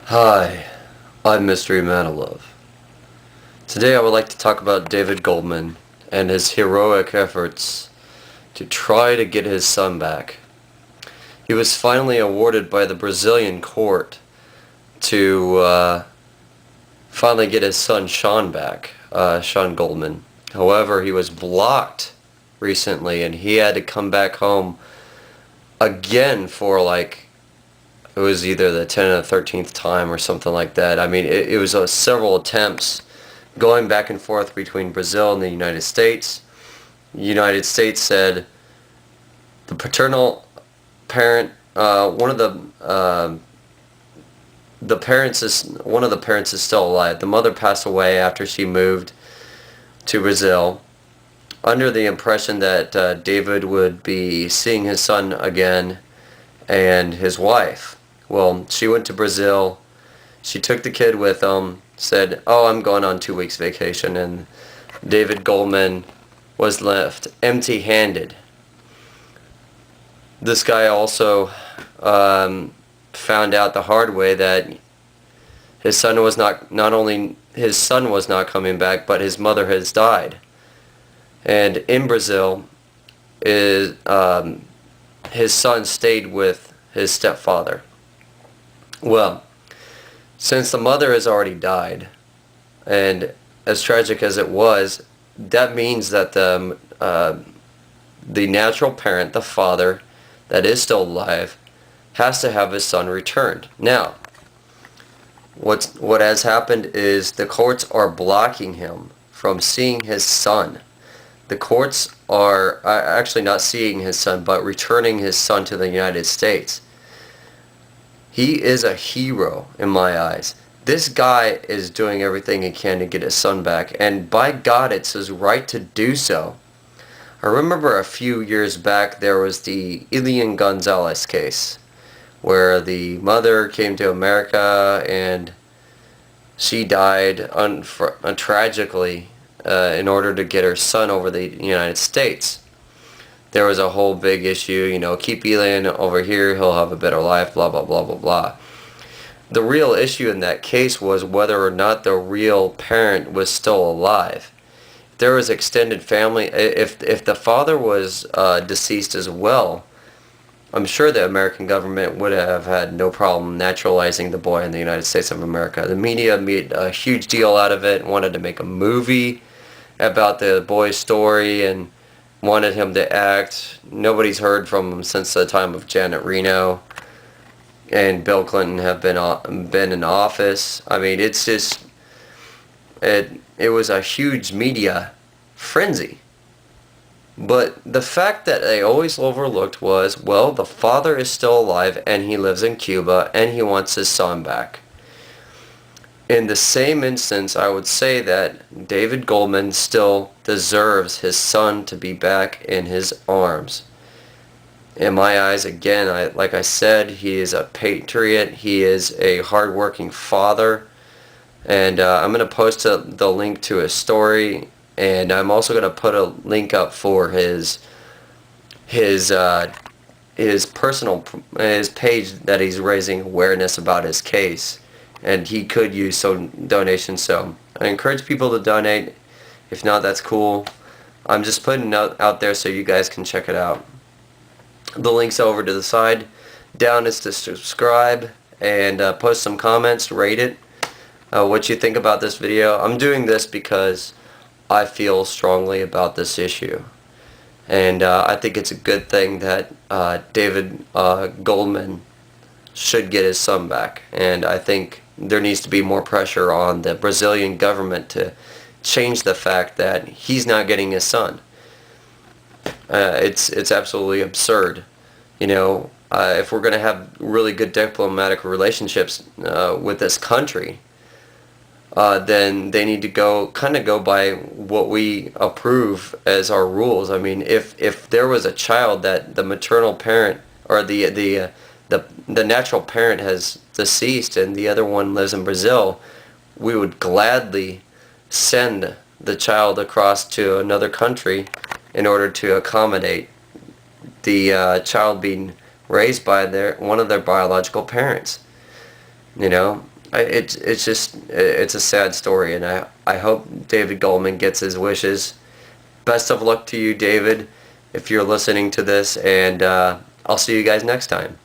Hi, I'm MysteryManoLove. Today I would like to talk about David Goldman and his heroic efforts to try to get his son back. He was finally awarded by the Brazilian court to finally get his son Sean back, Sean Goldman. However, he was blocked recently and he had to come back home again for it was either the 10th or 13th time or something like that. I mean, it was several attempts going back and forth between Brazil and the United States. The United States said the paternal parent, one of one of the parents is still alive. The mother passed away after she moved to Brazil, under the impression that David would be seeing his son again and his wife. Well, she went to Brazil. She took the kid with said, "Oh, I'm going on 2 weeks vacation," and David Goldman was left empty-handed. This guy also found out the hard way that his son was not only his son was not coming back, but his mother has died. And in Brazil, his son stayed with his stepfather. Well, since the mother has already died, and as tragic as it was, that means that the natural parent, the father, that is still alive, has to have his son returned. Now, what has happened is the courts are blocking him from seeing his son. The courts are actually not seeing his son, but returning his son to the United States. He is a hero in my eyes. This guy is doing everything he can to get his son back, and by God, it's his right to do so. I remember a few years back there was the Elian Gonzalez case, where the mother came to America and she died tragically in order to get her son over the United States. There was a whole big issue, keep Elian over here, he'll have a better life, blah, blah, blah, blah, blah. The real issue in that case was whether or not the real parent was still alive. If there was extended family, if the father was deceased as well, I'm sure the American government would have had no problem naturalizing the boy in the United States of America. The media made a huge deal out of it, wanted to make a movie about the boy's story, and wanted him to act. Nobody's heard from him since the time of Janet Reno and Bill Clinton have been in office. I mean, it's just it was a huge media frenzy. But the fact that they always overlooked was, well, the father is still alive and he lives in Cuba and he wants his son back. In the same instance, I would say that David Goldman still deserves his son to be back in his arms. In my eyes, again, like I said, he is a patriot. He is a hardworking father. And I'm going to post the link to his story. And I'm also going to put a link up for his personal page that he's raising awareness about his case. And he could use some donations, so I encourage people to donate. If not, that's cool. I'm just putting it out there so you guys can check it out. The link's over to the side. Down is to subscribe and post some comments, rate it, what you think about this video. I'm doing this because I feel strongly about this issue. And I think it's a good thing that David Goldman should get his son back. And I think there needs to be more pressure on the Brazilian government to change the fact that he's not getting his son. It's absolutely absurd. If we're going to have really good diplomatic relationships with this country, then they need to go by what we approve as our rules. I mean, if there was a child that the maternal parent or the natural parent has deceased and the other one lives in Brazil, we would gladly send the child across to another country in order to accommodate the child being raised by one of their biological parents. It's a sad story, and I hope David Goldman gets his wishes. Best of luck to you, David, if you're listening to this, and I'll see you guys next time.